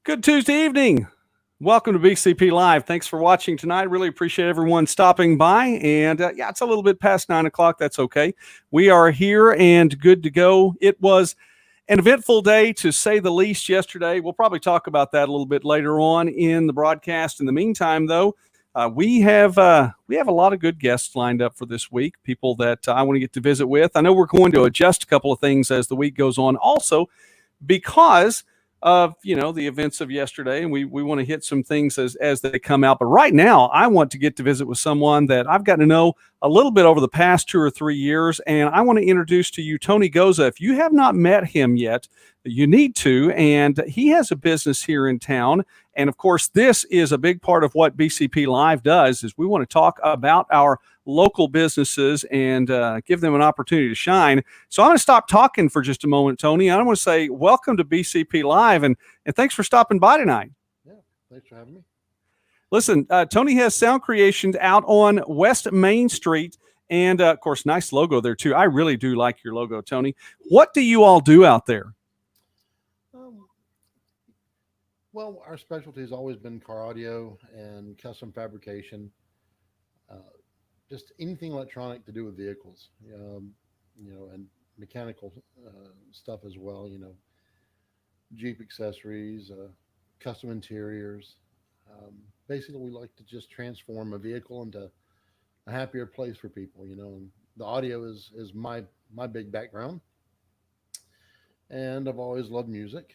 Good Tuesday evening. Welcome to BCP Live. Thanks for watching tonight. Really appreciate everyone stopping by. And yeah, it's a little bit past 9 o'clock. That's okay. We are here and good to go. It was an eventful day, to say the least, yesterday. We'll probably talk about that a little bit later on in the broadcast. In the meantime, though, we have a lot of good guests lined up for this week. People that I want to get to visit with. I know we're going to adjust a couple of things as the week goes on. Also, because of the events of yesterday, and we want to hit some things as they come out. But right now, I want to get to visit with someone that I've gotten to know a little bit over the past 2 or 3 years, and I want to introduce to you Tony Goza. If you have not met him yet, you need to. And he has a business here in town, and of course, this is a big part of what BCP Live does. Is we want to talk about our local businesses and give them an opportunity to shine. So I'm going to stop talking for just a moment, Tony. I want to say welcome to BCP Live, and thanks for stopping by tonight. Yeah, thanks for having me. Listen, Tony has sound creations out on West Main Street, and of course, nice logo there too. I really do like your logo, Tony. What do you all do out there? Well, our specialty has always been car audio and custom fabrication. Uh, just anything electronic to do with vehicles, and mechanical stuff as well. Jeep accessories, custom interiors. Basically, we like to just transform a vehicle into a happier place for people. And the audio is my big background, and I've always loved music,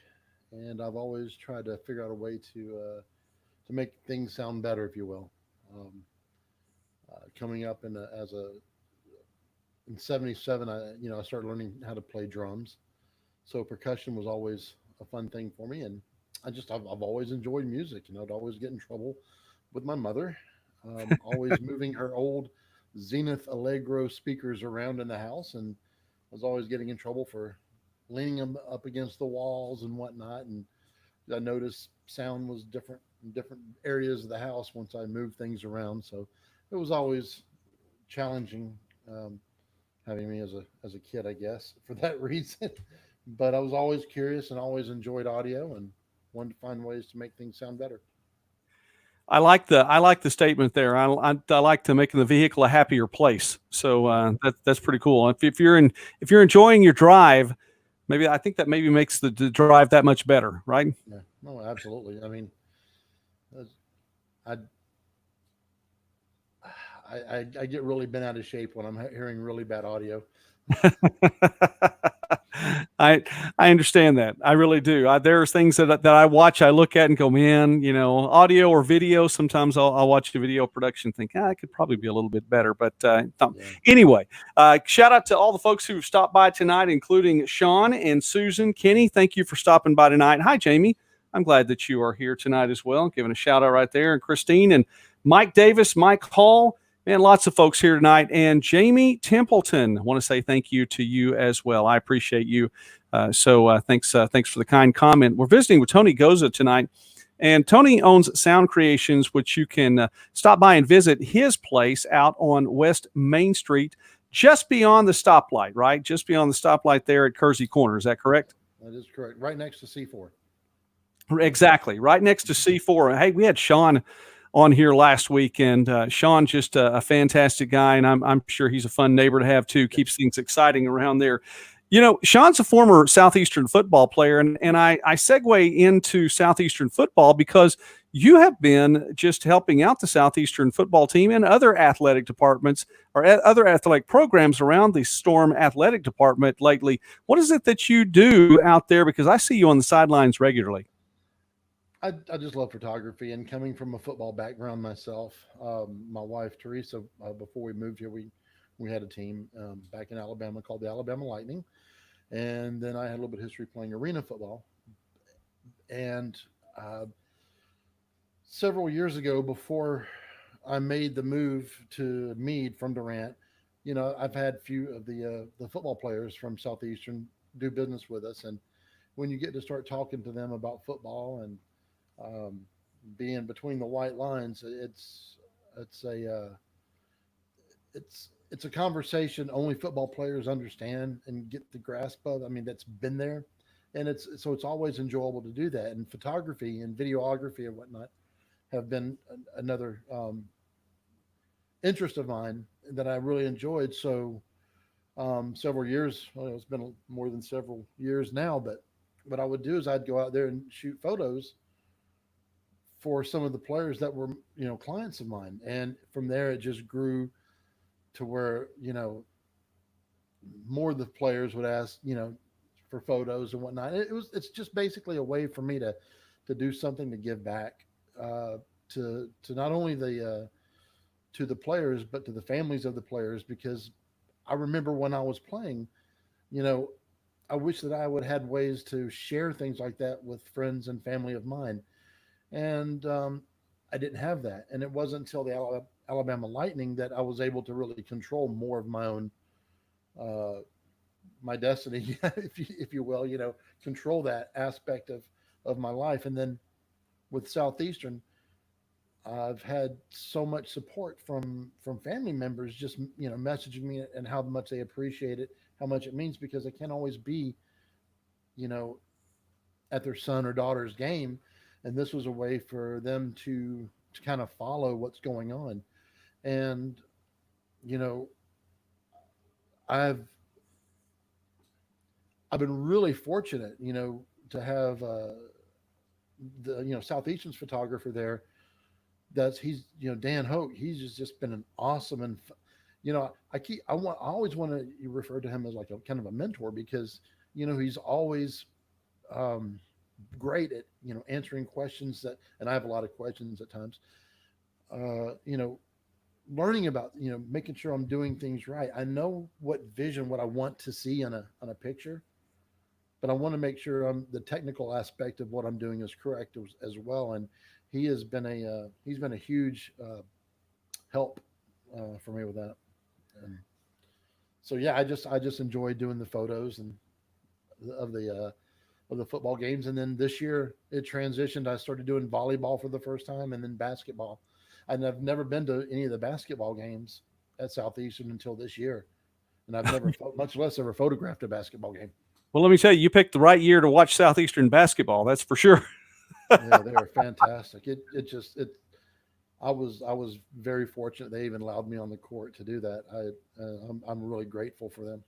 and I've always tried to figure out a way to make things sound better, if you will. Um, Coming up in '77, I started learning how to play drums. So percussion was always a fun thing for me, and I've always enjoyed music. I'd always get in trouble with my mother, always moving her old Zenith Allegro speakers around in the house, and was always getting in trouble for leaning them up against the walls and whatnot. And I noticed sound was different in different areas of the house once I moved things around. So it was always challenging, having me as a kid, I guess, for that reason. But I was always curious and always enjoyed audio and wanted to find ways to make things sound better. I like the statement there. I like to make the vehicle a happier place. So that's pretty cool. If you're enjoying your drive, maybe I think that maybe makes the drive that much better, right? Yeah, no, absolutely. I mean, I I get really bent out of shape when I'm hearing really bad audio. I I understand that. I really do. There's things that I watch, I look at and go, man, audio or video. Sometimes I'll watch the video production, and think, it could probably be a little bit better. But no. Yeah. Anyway, shout out to all the folks who've stopped by tonight, including Sean and Susan, Kenny. Thank you for stopping by tonight. Hi, Jamie. I'm glad that you are here tonight as well. Giving a shout out right there, and Christine and Mike Davis, Mike Hall. Man, lots of folks here tonight. And Jamie Templeton, I want to say thank you to you as well. I appreciate you. Thanks for the kind comment. We're visiting with Tony Goza tonight. And Tony owns Sound Creations, which you can stop by and visit his place out on West Main Street, just beyond the stoplight, right? Just beyond the stoplight there at Kersey Corner. Is that correct? That is correct. Right next to C4. Exactly. Right next to C4. Hey, we had Sean on here last week, and Sean, just a fantastic guy, and I'm sure he's a fun neighbor to have too. Keeps things exciting around there. Sean's a former Southeastern football player, and I segue into Southeastern football because you have been just helping out the Southeastern football team and other athletic departments or other athletic programs around the Storm athletic department lately. What is it that you do out there? Because I see you on the sidelines regularly. I just love photography, and coming from a football background myself, my wife Teresa, before we moved here, we had a team back in Alabama called the Alabama Lightning, and then I had a little bit of history playing arena football. And several years ago, before I made the move to Meade from Durant, I've had a few of the football players from Southeastern do business with us, and when you get to start talking to them about football and um, being between the white lines, it's a it's a conversation only football players understand and get the grasp of. I mean, that's been there, and it's always enjoyable to do that. And photography and videography and whatnot have been another interest of mine that I really enjoyed. So several years, well, it's been more than several years now, but what I would do is I'd go out there and shoot photos for some of the players that were, clients of mine. And from there, it just grew to where, more of the players would ask, for photos and whatnot. It's just basically a way for me to do something to give back, to not only to the players, but to the families of the players, because I remember when I was playing, you know, I wish that I would had ways to share things like that with friends and family of mine, and I didn't have that. And it wasn't until the Alabama Lightning that I was able to really control more of my own uh, my destiny, if you will, control that aspect of my life. And then with Southeastern, I've had so much support from family members, just messaging me and how much they appreciate it, how much it means, because I can't always be you know at their son or daughter's game, and this was a way for them to kind of follow what's going on. And you know I've I've been really fortunate, to have the Southeastern's photographer there. That's he's Dan Hoke. He's just been an awesome, and I always want to refer to him as like a kind of a mentor, because he's always um, great at answering questions that, and I have a lot of questions at times. Uh, you know, Learning about making sure I'm doing things right. I know what I want to see on a picture, but I want to make sure the technical aspect of what I'm doing is correct as well. And he's been a huge help for me with that. And so yeah, I just enjoy doing the photos and of the football games. And then this year it transitioned. I started doing volleyball for the first time, and then basketball. And I've never been to any of the basketball games at Southeastern until this year, and I've never, much less ever photographed a basketball game. Well, let me tell you, you picked the right year to watch Southeastern basketball. That's for sure. Yeah, they are fantastic. It just it I was very fortunate they even allowed me on the court to do that. I'm really grateful for them,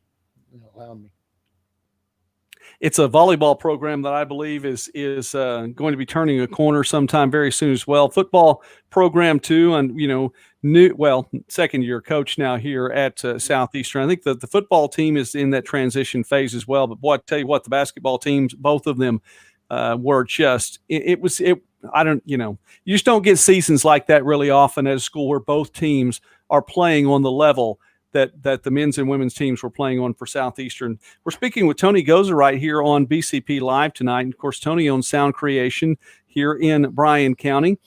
allowing me. It's a volleyball program that I believe is going to be turning a corner sometime very soon as well. Football program too, and new second year coach now here at Southeastern. I think that the football team is in that transition phase as well. But boy, I tell you what, the basketball teams, both of them, were just it was it. I don't you just don't get seasons like that really often at a school where both teams are playing on the level that the men's and women's teams were playing on for Southeastern. We're speaking with Tony Goza right here on BCP Live tonight. And of course, Tony owns Sound Creation here in Bryan County,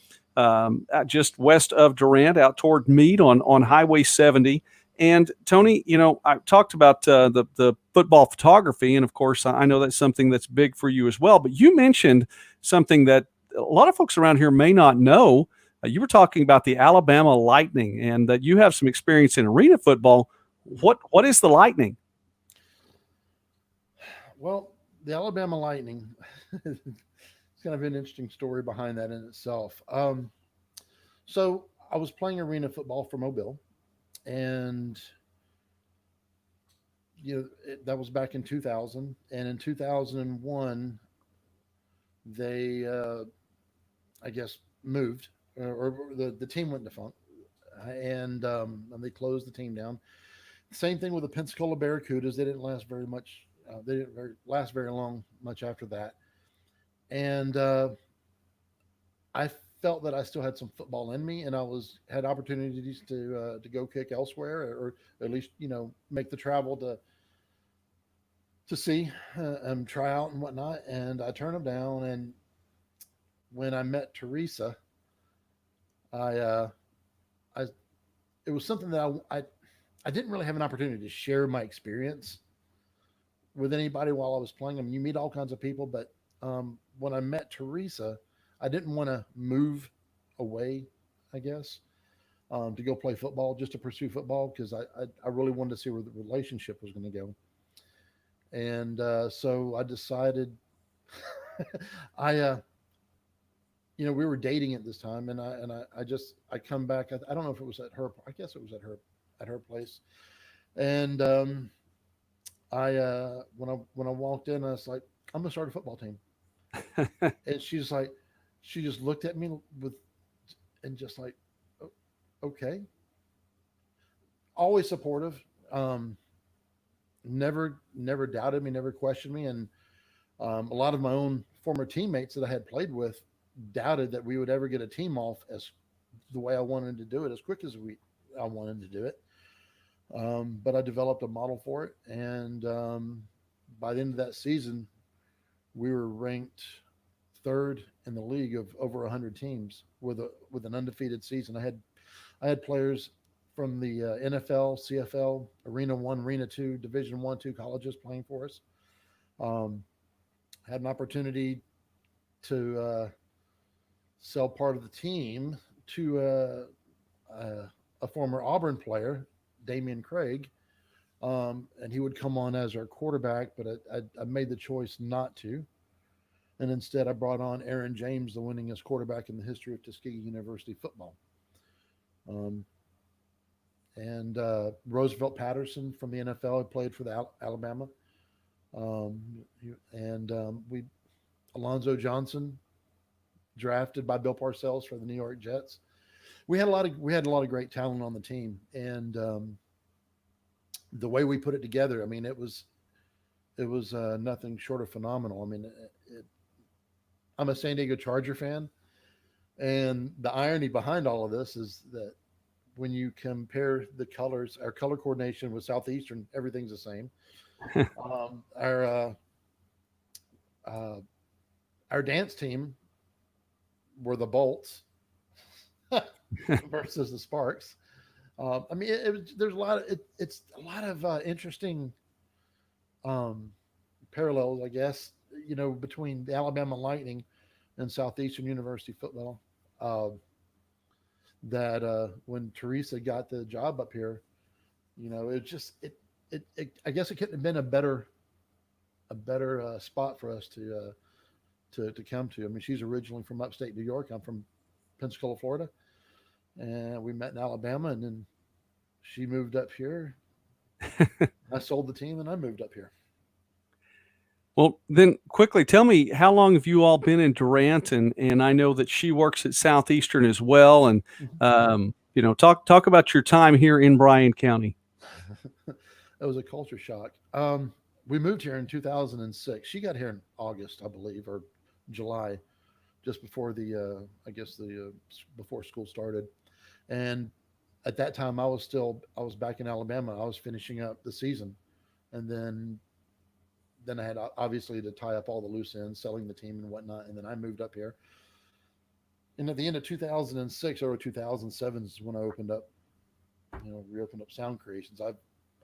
just west of Durant, out toward Meade on Highway 70. And Tony, I talked about the football photography, and of course, I know that's something that's big for you as well. But you mentioned something that a lot of folks around here may not know. You were talking about the Alabama Lightning, and that you have some experience in arena football. What is the Lightning? Well, the Alabama Lightning, it's kind of an interesting story behind that in itself. So I was playing arena football for Mobile, and that was back in 2000. And in 2001, they, I guess, moved, or the team went defunct, and they closed the team down. Same thing with the Pensacola Barracudas. They didn't last very much. They didn't last very long much after that. And I felt that I still had some football in me, and I had opportunities to go kick elsewhere, or at least make the travel to see and try out and whatnot. And I turned them down. And when I met Teresa, I I it was something that I didn't really have an opportunity to share my experience with anybody while I was playing. I mean, you meet all kinds of people, but when I met Teresa, I didn't want to move away, I guess, to go play football, just to pursue football, because I really wanted to see where the relationship was going to go. And so I decided, I we were dating at this time, and I come back. I don't know if it was at her. I guess it was at her place. And when I walked in, I was like, I'm gonna start a football team. And she's like, she just looked at me with and just like, "O- okay, always supportive. Um, never doubted me, never questioned me, and a lot of my own former teammates that I had played with doubted that we would ever get a team off as the way I wanted to do it, as quick as we I wanted to do it. But I developed a model for it, and by the end of that season, we were ranked third in the league of over 100 teams with an undefeated season. I had players from the NFL, CFL, Arena One, Arena Two, Division One, two colleges playing for us. Um, had an opportunity to sell part of the team to a former Auburn player, Damian Craig, and he would come on as our quarterback, but I made the choice not to. And instead, I brought on Aaron James, the winningest quarterback in the history of Tuskegee University football. Um, and Roosevelt Patterson from the NFL had played for the Alabama. Um, and we Alonzo Johnson, drafted by Bill Parcells for the New York Jets. We had a lot of great talent on the team, and the way we put it together, I mean, it was nothing short of phenomenal. I mean, I'm a San Diego Charger fan, and the irony behind all of this is that when you compare the colors, our color coordination with Southeastern, everything's the same. Uh, our dance team were the Bolts versus the Sparks. I mean, there's a lot of it's a lot of interesting um, parallels, I guess, between the Alabama Lightning and Southeastern University football. Uh, that when Teresa got the job up here, it just I guess it couldn't have been a better spot for us to come to. I mean, she's originally from upstate New York. I'm from Pensacola, Florida, and we met in Alabama, and then she moved up here. I sold the team, and I moved up here. Well, then quickly tell me, how long have you all been in Durant? And I know that she works at Southeastern as well. And Mhm. talk about your time here in Bryan County. That was a culture shock. We moved here in 2006. She got here in August, I believe, or July, just before I guess before school started. And at that time, I was back in Alabama. I was finishing up the season, and then I had obviously to tie up all the loose ends, selling the team and whatnot. And then I moved up here. And at the end of 2006 or 2007 is when I reopened up Sound Creations. I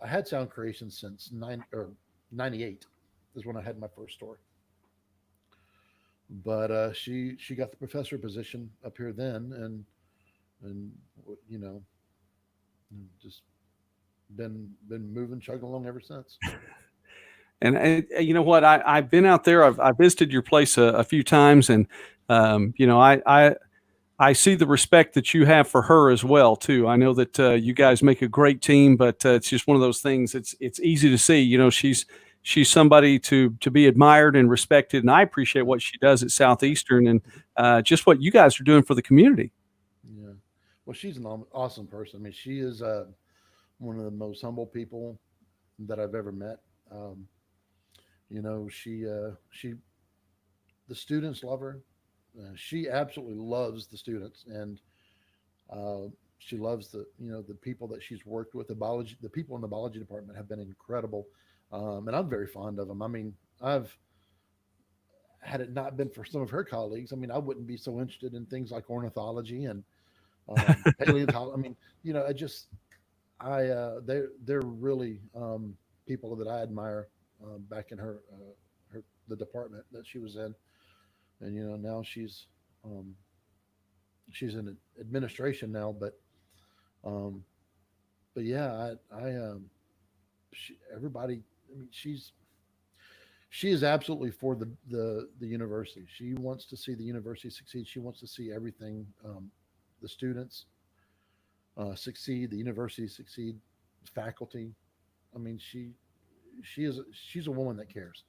had Sound Creations since 98 is when I had my first store. But she got the professor position up here then, and you know just been moving, chugging along ever since. And you know what? I've been out there. I visited your place a few times, and I see the respect that you have for her as well too. I know that you guys make a great team, but it's just one of those things. It's easy to see. She's somebody to be admired and respected, and I appreciate what she does at Southeastern and just what you guys are doing for the community. Yeah. Well, she's an awesome person. I mean, she is one of the most humble people that I've ever met. Um, she the students love her. She absolutely loves the students, and uh, she loves the people that she's worked with. The people in the biology department have been incredible, and I'm very fond of them. I mean, I've had it not been for some of her colleagues, I mean, I wouldn't be so interested in things like ornithology and paleontology. I mean, I just they're really people that I admire back in her the department that she was in, and now she's in administration now, um, but yeah, everybody. I mean, she is absolutely for the university. She wants to see the university succeed. She wants to see everything, the students succeed, the university succeed, faculty. I mean, she's a woman that cares.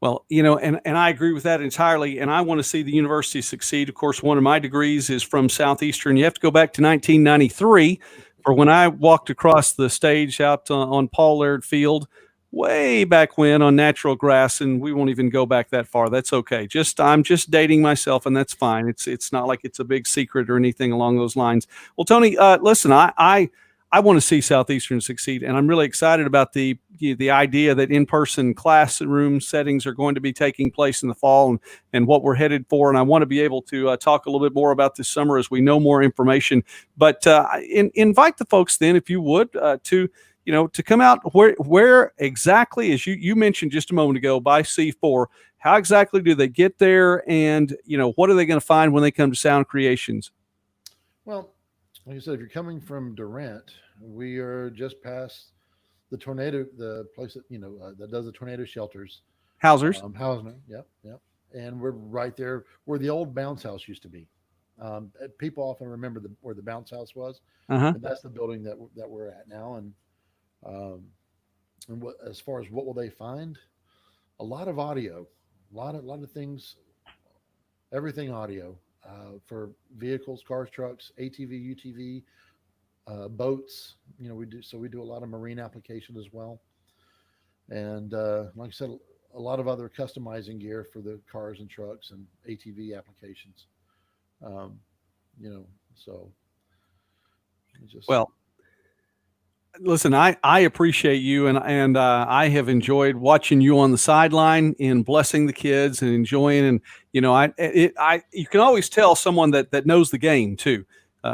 Well, and I agree with that entirely. And I want to see the university succeed. Of course, one of my degrees is from Southeastern. You have to go back to 1993 for when I walked across the stage out on Paul Laird Field, way back when on natural grass. And we won't even go back that far. That's okay. I'm just dating myself, and that's fine. It's not like it's a big secret or anything along those lines. Well, Tony, listen, I want to see Southeastern succeed, and I'm really excited about the idea that in-person classroom settings are going to be taking place in the fall, and what we're headed for. And I want to be able to talk a little bit more about this summer as we know more information. But invite the folks then, if you would, to come out where exactly, as you mentioned just a moment ago, by C4. How exactly do they get there, and what are they going to find when they come to Sound Creations? Well, like I said, if you're coming from Durant, we are just past the place that that does the tornado shelters. Hausers. Hausner, yep. And we're right there where the old bounce house used to be. People often remember where the bounce house was, and that's the building that we're at now. And as far as what will they find, a lot of audio, a lot of things, everything audio. For vehicles, cars, trucks, ATV, UTV, boats. We do a lot of marine application as well. And like I said, a lot of other customizing gear for the cars and trucks and ATV applications. So well, listen, I appreciate you, and I have enjoyed watching you on the sideline and blessing the kids and enjoying. And you can always tell someone that knows the game too,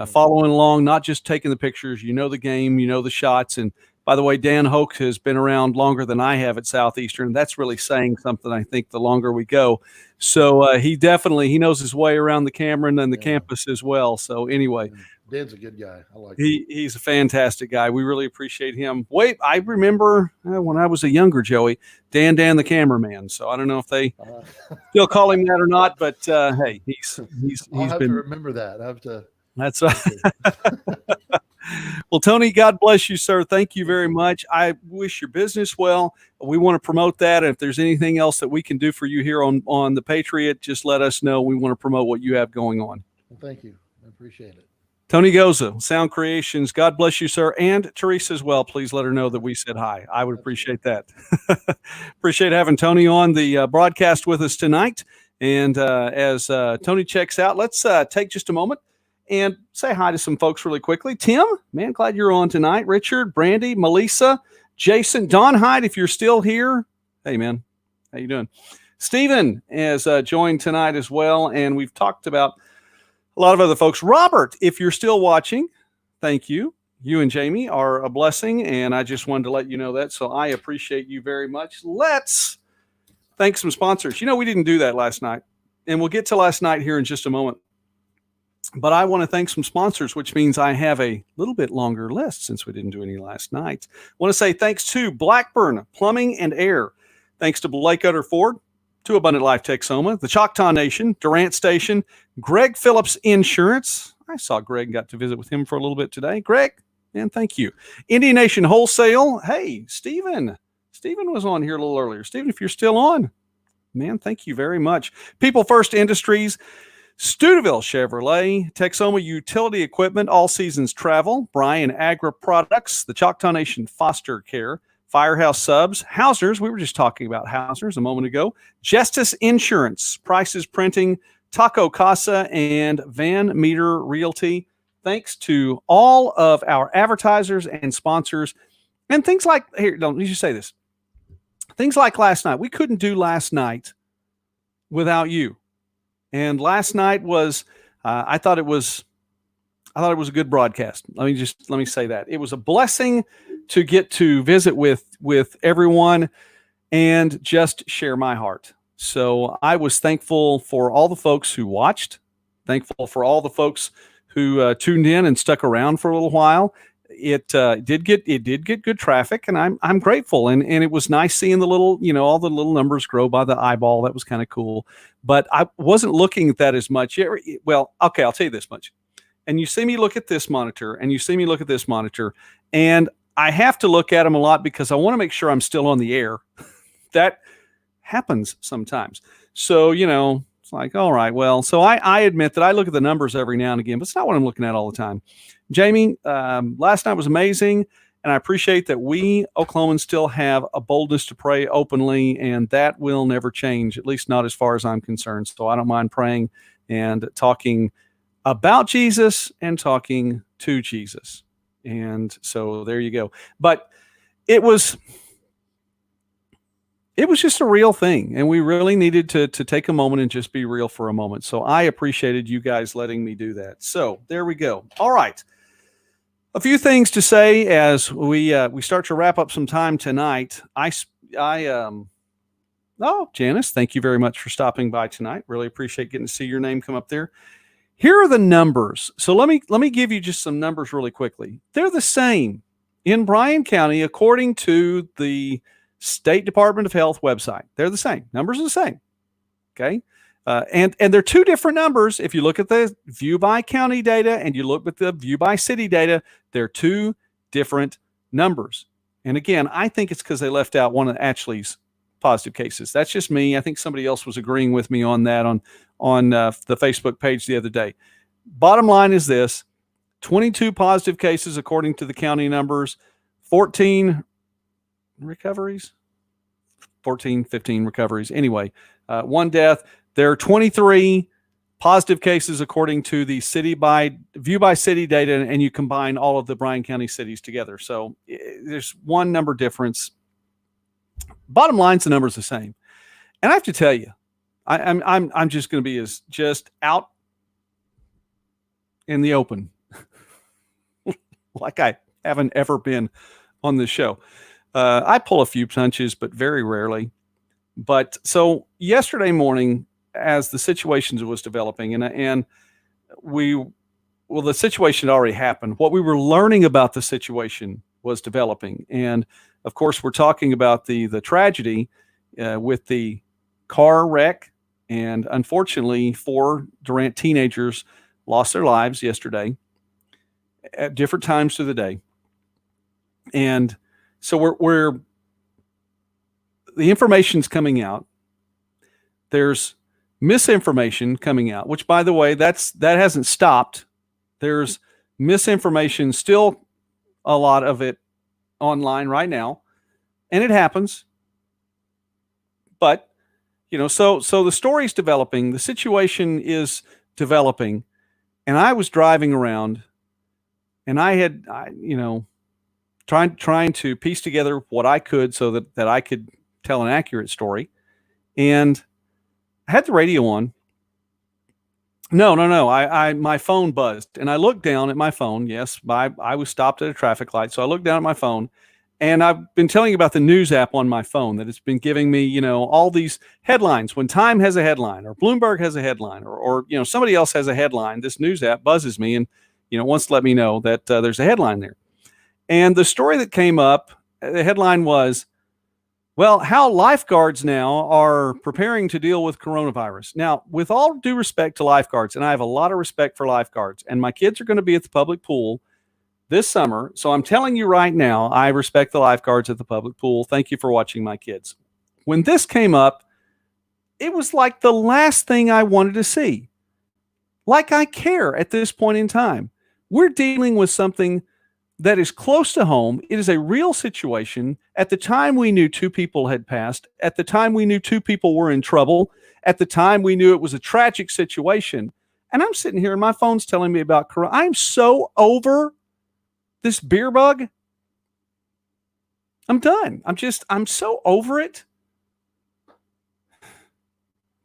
following along, not just taking the pictures. The game, the shots. And by the way, Dan Hoke has been around longer than I have at Southeastern. That's really saying something, I think, the longer we go. So he knows his way around the camera and the campus as well. So anyway. Dan's a good guy. I like him. He's a fantastic guy. We really appreciate him. I remember when I was a younger Joey, Dan the cameraman. So I don't know if they still call him that or not, but hey, he's I'll have to remember that. I have to. That's right. Well, Tony, God bless you, sir. Thank you very much. I wish your business well. We want to promote that. And if there's anything else that we can do for you here on the Patriot, just let us know. We want to promote what you have going on. Well, thank you. I appreciate it. Tony Goza, Sound Creations. God bless you, sir. And Teresa as well. Please let her know that we said hi. I would appreciate that. Appreciate having Tony on the broadcast with us tonight. And as Tony checks out, let's take just a moment and say hi to some folks really quickly. Tim, man, glad you're on tonight. Richard, Brandy, Melissa, Jason, Don Hyde, if you're still here. Hey, man, how you doing? Stephen has joined tonight as well. And we've talked about a lot of other folks. Robert, if you're still watching, thank you. You and Jamie are a blessing, and I just wanted to let you know that. So I appreciate you very much. Let's thank some sponsors. We didn't do that last night, and we'll get to last night here in just a moment. But I want to thank some sponsors, which means I have a little bit longer list since we didn't do any last night. I want to say thanks to Blackburn Plumbing and Air. Thanks to Blake Utter Ford, to Abundant Life Texoma, the Choctaw Nation, Durant Station, Greg Phillips Insurance. I saw Greg, got to visit with him for a little bit today. Greg, man, thank you. Indian Nation Wholesale. Hey, Stephen. Stephen was on here a little earlier. Stephen, if you're still on, man, thank you very much. People First Industries, Steubenville Chevrolet, Texoma Utility Equipment, All Seasons Travel, Bryan Agri Products, the Choctaw Nation Foster Care, Firehouse Subs, Hausers, we were just talking about Hausers a moment ago, Justice Insurance, Prices Printing, Taco Casa, and Van Meter Realty. Thanks to all of our advertisers and sponsors. And things like, here, let me just say this. Things like last night. We couldn't do last night without you. And last night was, I thought it was a good broadcast. Let me say that. It was a blessing to get to visit with everyone and just share my heart. So I was thankful for all the folks who watched, thankful for all the folks who tuned in and stuck around for a little while. it did get good traffic, and I'm grateful. And it was nice seeing the little, all the little numbers grow by the eyeball. That was kind of cool. But I wasn't looking at that as much. Well, okay, I'll tell you this much. And you see me look at this monitor, and you see me look at this monitor, and I have to look at them a lot because I want to make sure I'm still on the air. That happens sometimes. So, it's like, all right, well, so I admit that I look at the numbers every now and again, but it's not what I'm looking at all the time. Jamie, last night was amazing, and I appreciate that we Oklahomans still have a boldness to pray openly, and that will never change, at least not as far as I'm concerned. So I don't mind praying and talking about Jesus and talking to Jesus. And so there you go. But it was just a real thing, and we really needed to take a moment and just be real for a moment. So I appreciated you guys letting me do that. So there we go. All right. A few things to say as we start to wrap up some time tonight. Janice, thank you very much for stopping by tonight. Really appreciate getting to see your name come up there. Here are the numbers. So let me give you just some numbers really quickly. They're the same in Bryan County according to the State Department of Health website. They're the same. Numbers are the same. Okay. And they're two different numbers. If you look at the view by county data and you look at the view by city data, they're two different numbers. And again, I think it's because they left out one of Ashley's positive cases. That's just me. I think somebody else was agreeing with me on that on the Facebook page the other day. Bottom line is this: 22 positive cases according to the county numbers, 14 recoveries, 15 recoveries. Anyway, one death. There are 23 positive cases according to the view by city data, and you combine all of the Bryan County cities together. So there's one number difference. Bottom line's the number's the same. And I have to tell you, I'm just going to be just out in the open like I haven't ever been on this show. I pull a few punches, but very rarely. But so yesterday morning, as the situation was developing, and the situation had already happened. What we were learning about the situation was developing. And of course, we're talking about the tragedy with the car wreck. And unfortunately, 4 Durant teenagers lost their lives yesterday at different times of the day. And so we're the information's coming out. There's misinformation coming out, which, by the way, that hasn't stopped. There's misinformation, still a lot of it online right now, and it happens. But so the story's developing, the situation is developing, and I was driving around, and trying to piece together what I could so that I could tell an accurate story. And I had the radio on. No. My phone buzzed, and I looked down at my phone. Yes, I was stopped at a traffic light, so I looked down at my phone, and I've been telling you about the news app on my phone that it's been giving me, all these headlines. When Time has a headline, or Bloomberg has a headline, or somebody else has a headline, this news app buzzes me and wants to let me know that there's a headline there. And the story that came up, the headline was, well, how lifeguards now are preparing to deal with coronavirus. Now, with all due respect to lifeguards, and I have a lot of respect for lifeguards, and my kids are going to be at the public pool this summer. So I'm telling you right now, I respect the lifeguards at the public pool. Thank you for watching my kids. When this came up, it was like the last thing I wanted to see. Like I care at this point in time. We're dealing with something that is close to home. It is a real situation. At the time, we knew 2 people had passed. At the time, we knew 2 people were in trouble. At the time, we knew it was a tragic situation. And I'm sitting here and my phone's telling me about corona. I'm so over this beer bug. I'm done. I'm so over it.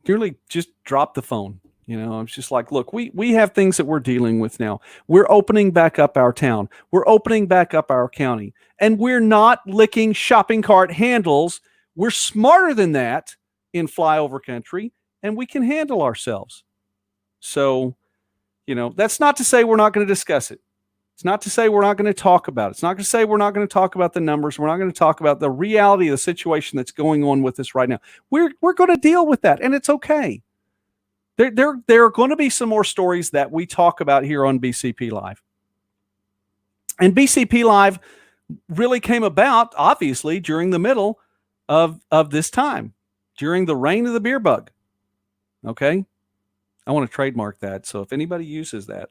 Nearly just dropped the phone. I'm just like, look, we have things that we're dealing with now. We're opening back up our town. We're opening back up our county. And we're not licking shopping cart handles. We're smarter than that in flyover country, and we can handle ourselves. So, that's not to say we're not going to discuss it. It's not to say we're not going to talk about it. It's not to say we're not going to talk about the numbers. We're not going to talk about the reality of the situation that's going on with us right now. We're going to deal with that, and it's okay. There are going to be some more stories that we talk about here on BCP Live. And BCP Live really came about, obviously, during the middle of this time, during the reign of the beer bug. Okay? I want to trademark that, so if anybody uses that.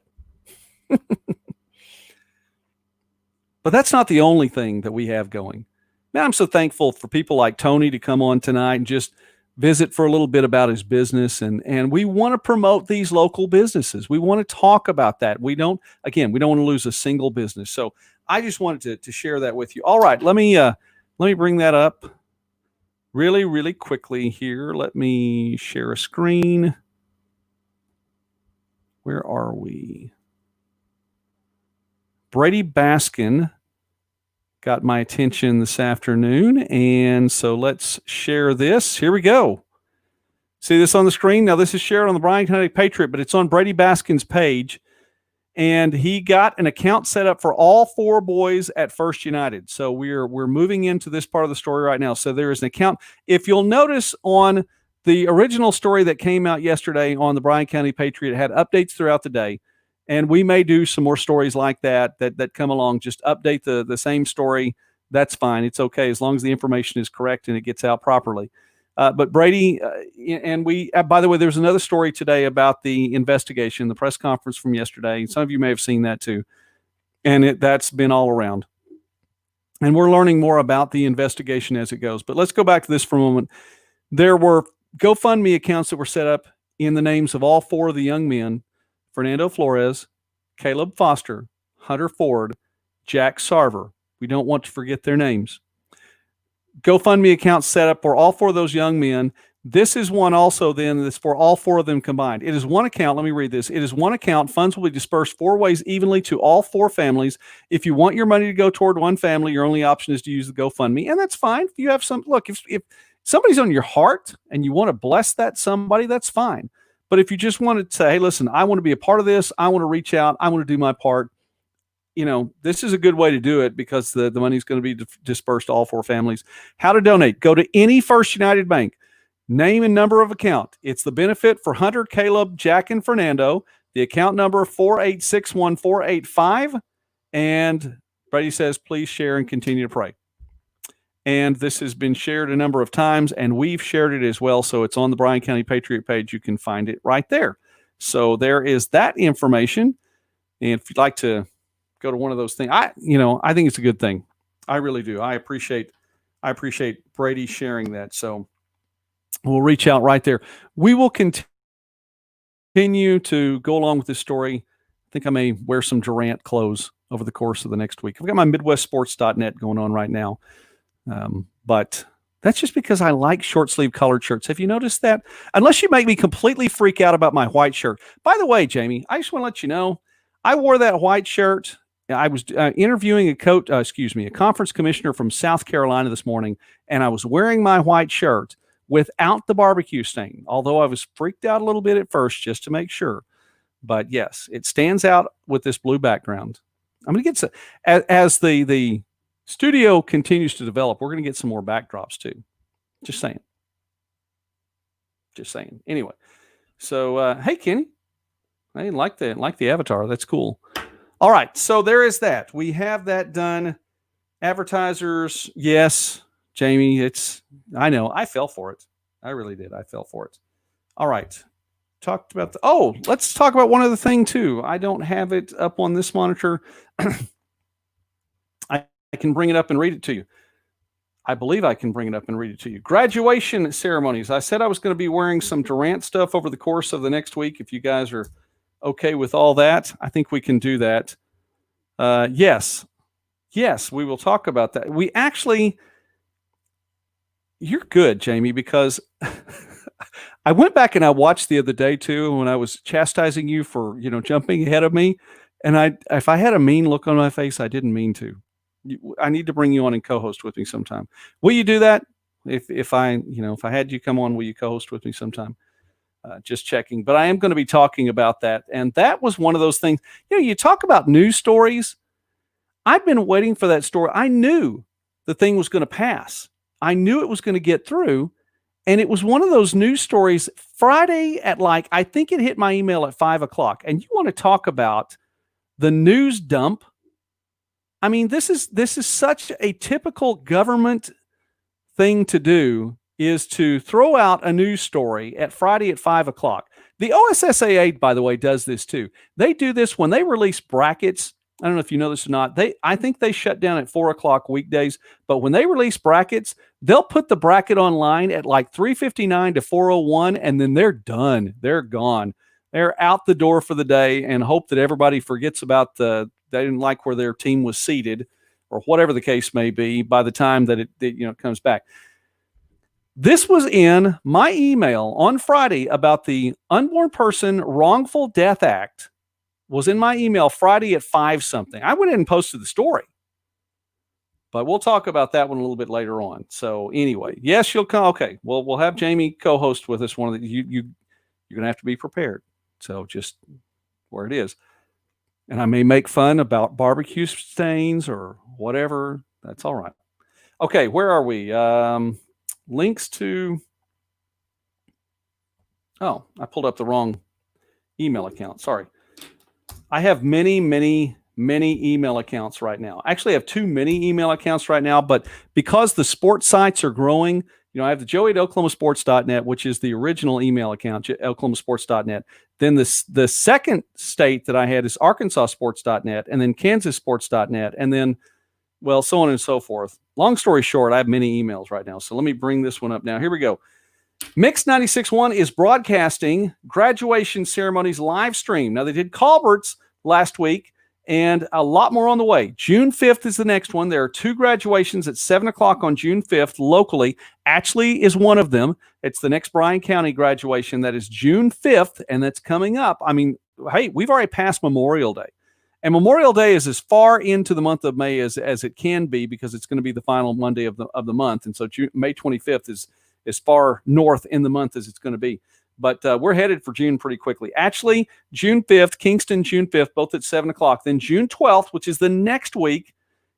But that's not the only thing that we have going. Man, I'm so thankful for people like Tony to come on tonight and just visit for a little bit about his business. And we want to promote these local businesses. We want to talk about that. We don't want to lose a single business. So I just wanted to share that with you. All right, let me bring that up really, really quickly here. Let me share a screen. Where are we? Brady Baskin got my attention this afternoon, and so let's share this. Here we go. See this on the screen? Now, this is shared on the Bryan County Patriot, but it's on Brady Baskin's page, and he got an account set up for all 4 boys at First United. So we're moving into this part of the story right now. So there is an account. If you'll notice on the original story that came out yesterday on the Bryan County Patriot, it had updates throughout the day. And we may do some more stories like that come along. Just update the same story. That's fine. It's okay as long as the information is correct and it gets out properly. But Brady, and we, by the way, there's another story today about the investigation, the press conference from yesterday. Some of you may have seen that too. And that's been all around. And we're learning more about the investigation as it goes. But let's go back to this for a moment. There were GoFundMe accounts that were set up in the names of all 4 of the young men: Fernando Flores, Caleb Foster, Hunter Ford, Jack Sarver. We don't want to forget their names. GoFundMe accounts set up for all 4 of those young men. This is one also then that's for all 4 of them combined. It is one account. Let me read this. It is one account. Funds will be dispersed 4 ways evenly to all 4 families. If you want your money to go toward one family, your only option is to use the GoFundMe. And that's fine. If you have some, look, if somebody's on your heart and you want to bless that somebody, that's fine. But if you just want to say, hey, listen, I want to be a part of this, I want to reach out, I want to do my part, this is a good way to do it because the money is going to be dispersed to all 4 families. How to donate? Go to any First United bank, name and number of account. It's the benefit for Hunter, Caleb, Jack, and Fernando. The account number 4861485. And Brady says, please share and continue to pray. And this has been shared a number of times, and we've shared it as well. So it's on the Bryan County Patriot page. You can find it right there. So there is that information. And if you'd like to go to one of those things, I think it's a good thing. I really do. I appreciate Brady sharing that. So we'll reach out right there. We will continue to go along with this story. I think I may wear some Durant clothes over the course of the next week. I've got my MidwestSports.net going on right now. But that's just because I like short sleeve colored shirts. Have you noticed that? Unless you make me completely freak out about my white shirt. By the way, Jamie, I just want to let you know, I wore that white shirt. I was interviewing a conference commissioner from South Carolina this morning, and I was wearing my white shirt without the barbecue stain, although I was freaked out a little bit at first just to make sure. But yes, it stands out with this blue background. I'm going to get as the studio continues to develop, we're going to get some more backdrops too. Just saying. Anyway, so hey, Kenny, I like the avatar. That's cool. All right, so there is that. We have that done. Advertisers, yes, Jamie. I know. I fell for it. I really did. I fell for it. All right. Talked about let's talk about one other thing too. I don't have it up on this monitor. I can bring it up and read it to you. I believe I can bring it up and read it to you. Graduation ceremonies. I said I was going to be wearing some Durant stuff over the course of the next week. If you guys are okay with all that, I think we can do that. Yes, we will talk about that. You're good, Jamie, because I went back and I watched the other day too when I was chastising you for jumping ahead of me, and if I had a mean look on my face, I didn't mean to. I need to bring you on and co-host with me sometime. Will you do that? If I had you come on, will you co-host with me sometime? Just checking. But I am going to be talking about that. And that was one of those things. You talk about news stories. I've been waiting for that story. I knew the thing was going to pass. I knew it was going to get through. And it was one of those news stories Friday at I think it hit my email at 5:00. And you want to talk about the news dump? I mean, this is such a typical government thing to do, is to throw out a news story at Friday at 5:00. The OSSAA, by the way, does this too. They do this when they release brackets. I don't know if you know this or not. I think they shut down at 4:00 weekdays, but when they release brackets, they'll put the bracket online at 3:59 to 4:01, and then they're done. They're gone. They're out the door for the day, and hope that everybody forgets about they didn't like where their team was seated, or whatever the case may be, by the time that it comes back. This was in my email on Friday about the Unborn Person Wrongful Death Act. Was in my email Friday at 5 something. I went in and posted the story, but we'll talk about that one a little bit later on. So anyway, yes, you'll come. Okay, well, we'll have Jamie co-host with us. One of the you're gonna have to be prepared. So just where it is, and I may make fun about barbecue stains or whatever. That's all right. Okay, where are we? Links to. Oh, I pulled up the wrong email account. Sorry. I have many email accounts right now. Actually, I have too many email accounts right now, but because the sports sites are growing, I have the Joey at OklahomaSports.net, which is the original email account, OklahomaSports.net. Then the second state that I had is ArkansasSports.net, and then KansasSports.net, and then, well, so on and so forth. Long story short, I have many emails right now. So let me bring this one up now. Here we go. Mix 96.1 is broadcasting graduation ceremonies live stream. Now, they did Colbert's last week, and a lot more on the way. June 5th is the next one. There are 2 graduations at 7 o'clock on June 5th locally. Ashley is one of them. It's the next Bryan County graduation. That is June 5th, and that's coming up. I mean, hey, we've already passed Memorial Day. And Memorial Day is as far into the month of May as it can be, because it's going to be the final Monday of the month. And so May 25th is as far north in the month as it's going to be. But we're headed for June pretty quickly. Actually, June 5th, Kingston, June 5th, both at 7 o'clock. Then June 12th, which is the next week,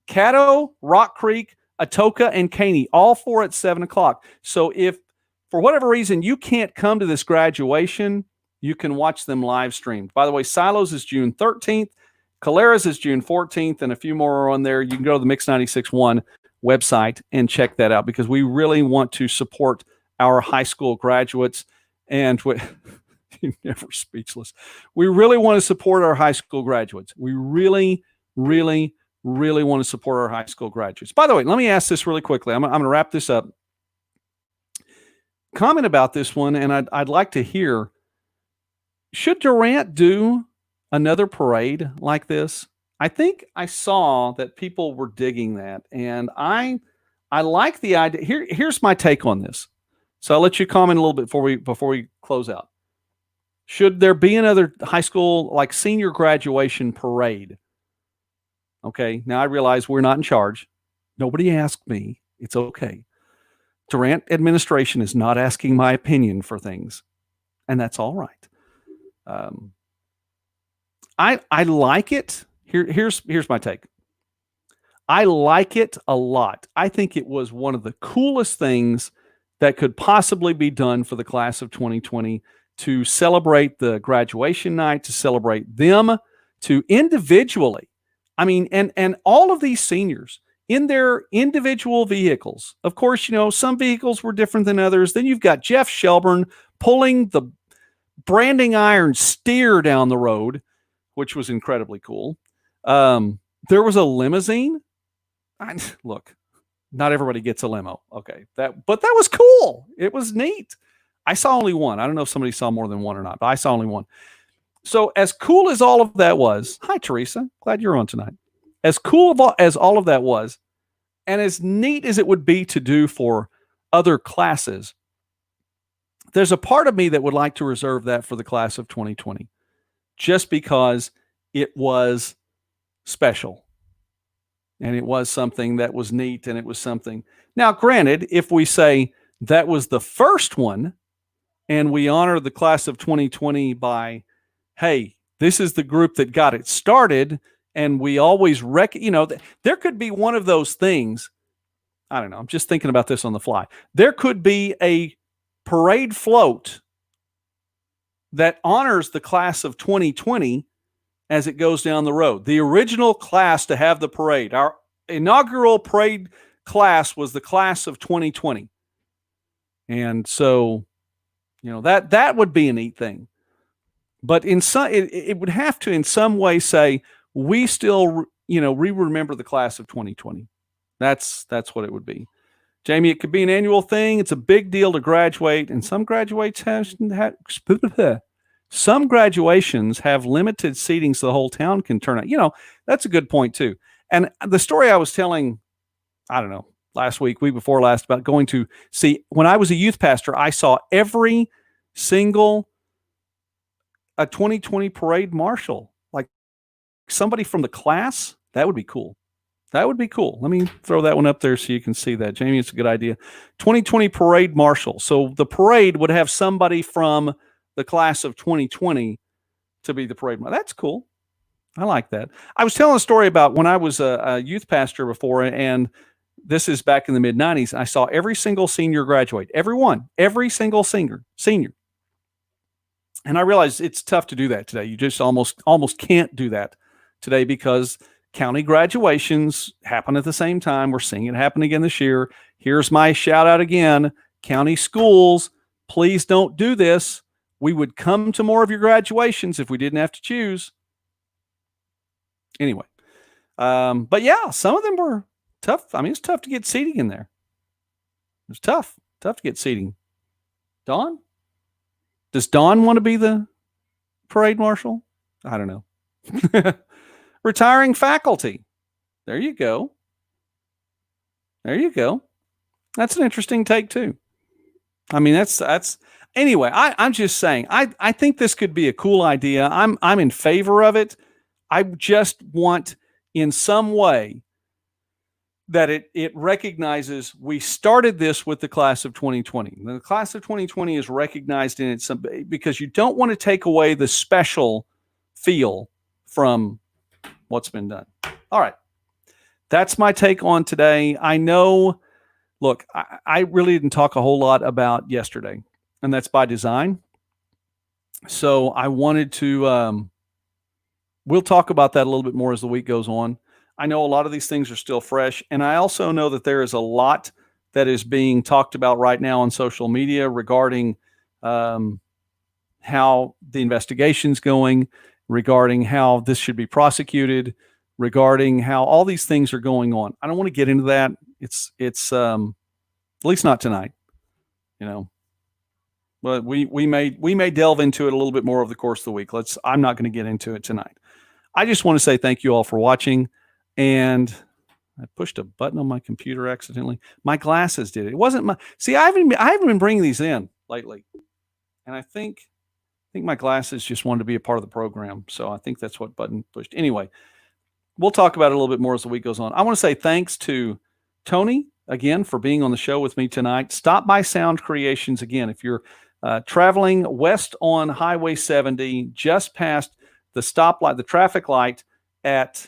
Caddo, Rock Creek, Atoka, and Caney, all 4 at 7 o'clock. So if, for whatever reason, you can't come to this graduation, you can watch them live streamed. By the way, Silos is June 13th. Calera's is June 14th, and a few more are on there. You can go to the Mix 96.1 website and check that out, because we really want to support our high school graduates. And you're never speechless. We really want to support our high school graduates. We really, really, really want to support our high school graduates. By the way, let me ask this really quickly. I'm going to wrap this up. Comment about this one, and I'd like to hear, should Durant do another parade like this? I think I saw that people were digging that, and I like the idea. Here's my take on this. So I'll let you comment a little bit before we close out. Should there be another high school, senior graduation parade? Okay, now I realize we're not in charge. Nobody asked me. It's okay. Durant administration is not asking my opinion for things, and that's all right. I like it. Here's my take. I like it a lot. I think it was one of the coolest things that could possibly be done for the class of 2020, to celebrate the graduation night, to celebrate them, to individually. I mean, and all of these seniors in their individual vehicles. Of course, some vehicles were different than others. Then you've got Jeff Shelburne pulling the branding iron steer down the road, which was incredibly cool. There was a limousine. Look, not everybody gets a limo. Okay. But that was cool. It was neat. I saw only one. I don't know if somebody saw more than one or not, but I saw only one. So as cool as all of that was, hi, Teresa, glad you're on tonight. As cool as all of that was, and as neat as it would be to do for other classes, there's a part of me that would like to reserve that for the class of 2020, just because it was special. And it was something that was neat, and it was something. Now, granted, if we say that was the first one, and we honor the class of 2020 by, hey, this is the group that got it started, and we always there could be one of those things. I don't know. I'm just thinking about this on the fly. There could be a parade float that honors the class of 2020 as it goes down the road. The original class to have the parade, our inaugural parade class, was the class of 2020. And so, that would be a neat thing. But it would have to in some way say, we still, we remember the class of 2020. That's what it would be. Jamie, it could be an annual thing. It's a big deal to graduate, and some graduations have limited seating so the whole town can turn out. That's a good point too. And the story I was telling, I don't know, last week before last, about going to see, when I was a youth pastor, I saw every single 2020 parade marshal, like somebody from the class. That would be cool. That would be cool. Let me throw that one up there so you can see that. Jamie, it's a good idea. 2020 parade marshal. So the parade would have somebody from the class of 2020 to be the parade marshal. That's cool. I like that. I was telling a story about when I was a youth pastor before, and this is back in the mid-90s. I saw every single senior graduate. Every single senior. And I realized it's tough to do that today. You just almost can't do that today because county graduations happen at the same time. We're seeing it happen again this year. Here's my shout out again. County schools, please don't do this. We would come to more of your graduations if we didn't have to choose. Anyway, but yeah, some of them were tough. I mean, it's tough to get seating in there. It's tough to get seating. Dawn? Does Dawn want to be the parade marshal? I don't know. Retiring faculty. There you go. That's an interesting take too. I mean, that's anyway, I'm just saying, I think this could be a cool idea. I'm in favor of it. I just want in some way that it recognizes we started this with the class of 2020. The class of 2020 is recognized in it because you don't want to take away the special feel from what's been done. All right. That's my take on today. I know, look, I really didn't talk a whole lot about yesterday, and that's by design. So I wanted to, we'll talk about that a little bit more as the week goes on. I know a lot of these things are still fresh, and I also know that there is a lot that is being talked about right now on social media regarding how the investigation's going, regarding how this should be prosecuted, regarding how all these things are going on. I don't want to get into that. It's at least not tonight, but we may delve into it a little bit more over the course of the week. I'm not going to get into it tonight. I just want to say thank you all for watching. And I pushed a button on my computer accidentally. My glasses did it. It wasn't my. See, I haven't been bringing these in lately, and I think my glasses just wanted to be a part of the program. So I think that's what button pushed. Anyway, we'll talk about it a little bit more as the week goes on. I want to say thanks to Tony again for being on the show with me tonight. Stop by Sound Creations again if you're traveling west on Highway 70, just past the stoplight, the traffic light at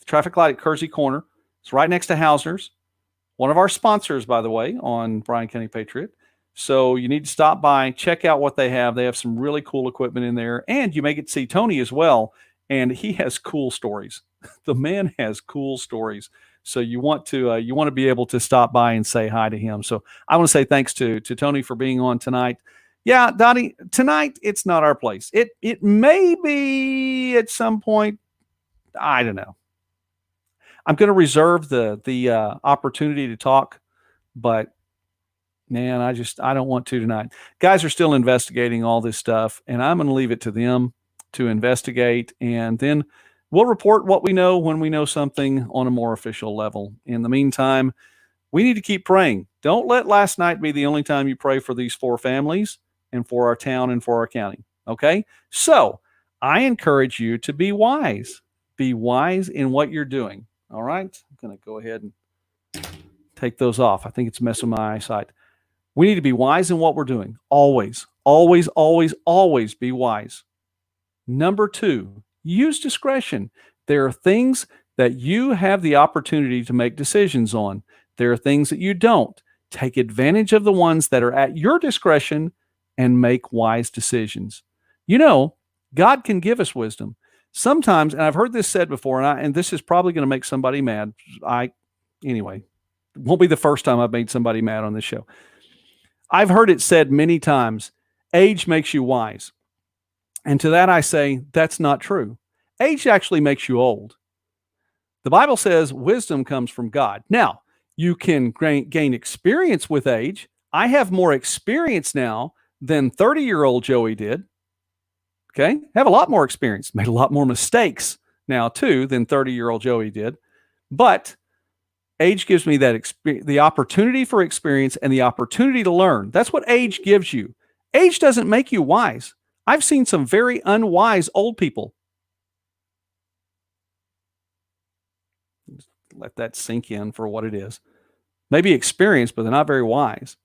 Kersey Corner. It's right next to Hausner's. One of our sponsors, by the way, on Bryan County Patriot. So you need to stop by, check out what they have. They have some really cool equipment in there. And you may get to see Tony as well. And he has cool stories. The man has cool stories. So you want to be able to stop by and say hi to him. So I want to say thanks to Tony for being on tonight. Yeah, Donnie, tonight it's not our place. It may be at some point. I don't know. I'm going to reserve the opportunity to talk, but man, I don't want to tonight. Guys are still investigating all this stuff, and I'm going to leave it to them to investigate, and then we'll report what we know when we know something on a more official level. In the meantime, we need to keep praying. Don't let last night be the only time you pray for these 4 families and for our town and for our county. Okay? So I encourage you to be wise. Be wise in what you're doing. All right? I'm going to go ahead and take those off. I think it's messing with my eyesight. We need to be wise in what we're doing. Always, always, always, always be wise. Number 2, use discretion. There are things that you have the opportunity to make decisions on. There are things that you don't. Take advantage of the ones that are at your discretion and make wise decisions. You know, God can give us wisdom. Sometimes, and I've heard this said before, and this is probably going to make somebody mad. Anyway, it won't be the first time I've made somebody mad on this show. I've heard it said many times, age makes you wise. And to that I say, that's not true. Age actually makes you old. The Bible says wisdom comes from God. Now, you can gain experience with age. I have more experience now than 30-year-old Joey did. Okay? Have a lot more experience. Made a lot more mistakes now, too, than 30-year-old Joey did. But age gives me that the opportunity for experience and the opportunity to learn. That's what age gives you. Age doesn't make you wise. I've seen some very unwise old people. Let that sink in for what it is. Maybe experienced, but they're not very wise.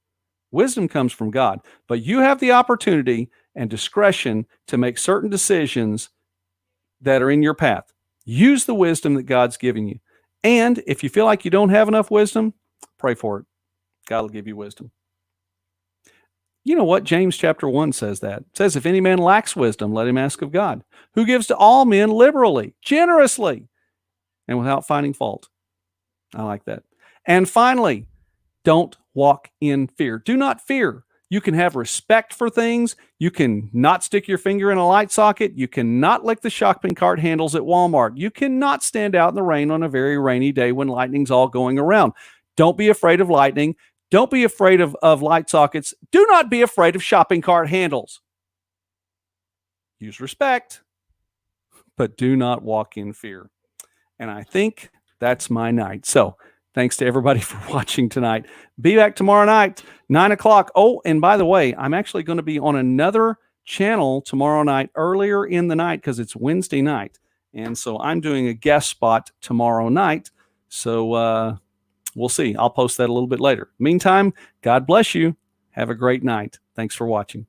Wisdom comes from God, but you have the opportunity and discretion to make certain decisions that are in your path. Use the wisdom that God's giving you. And if you feel like you don't have enough wisdom, pray for it. God will give you wisdom. You know what? James chapter 1 says that. It says, if any man lacks wisdom, let him ask of God, who gives to all men liberally, generously, and without finding fault. I like that. And finally, don't walk in fear. Do not fear. You can have respect for things. You can not stick your finger in a light socket. You cannot lick the shopping cart handles at Walmart. You cannot stand out in the rain on a very rainy day when lightning's all going around. Don't be afraid of lightning. Don't be afraid of light sockets. Do not be afraid of shopping cart handles. Use respect, but do not walk in fear. And I think that's my night. So thanks to everybody for watching tonight. Be back tomorrow night, 9 o'clock. Oh, and by the way, I'm actually going to be on another channel tomorrow night, earlier in the night, because it's Wednesday night. And so I'm doing a guest spot tomorrow night. So we'll see. I'll post that a little bit later. Meantime, God bless you. Have a great night. Thanks for watching.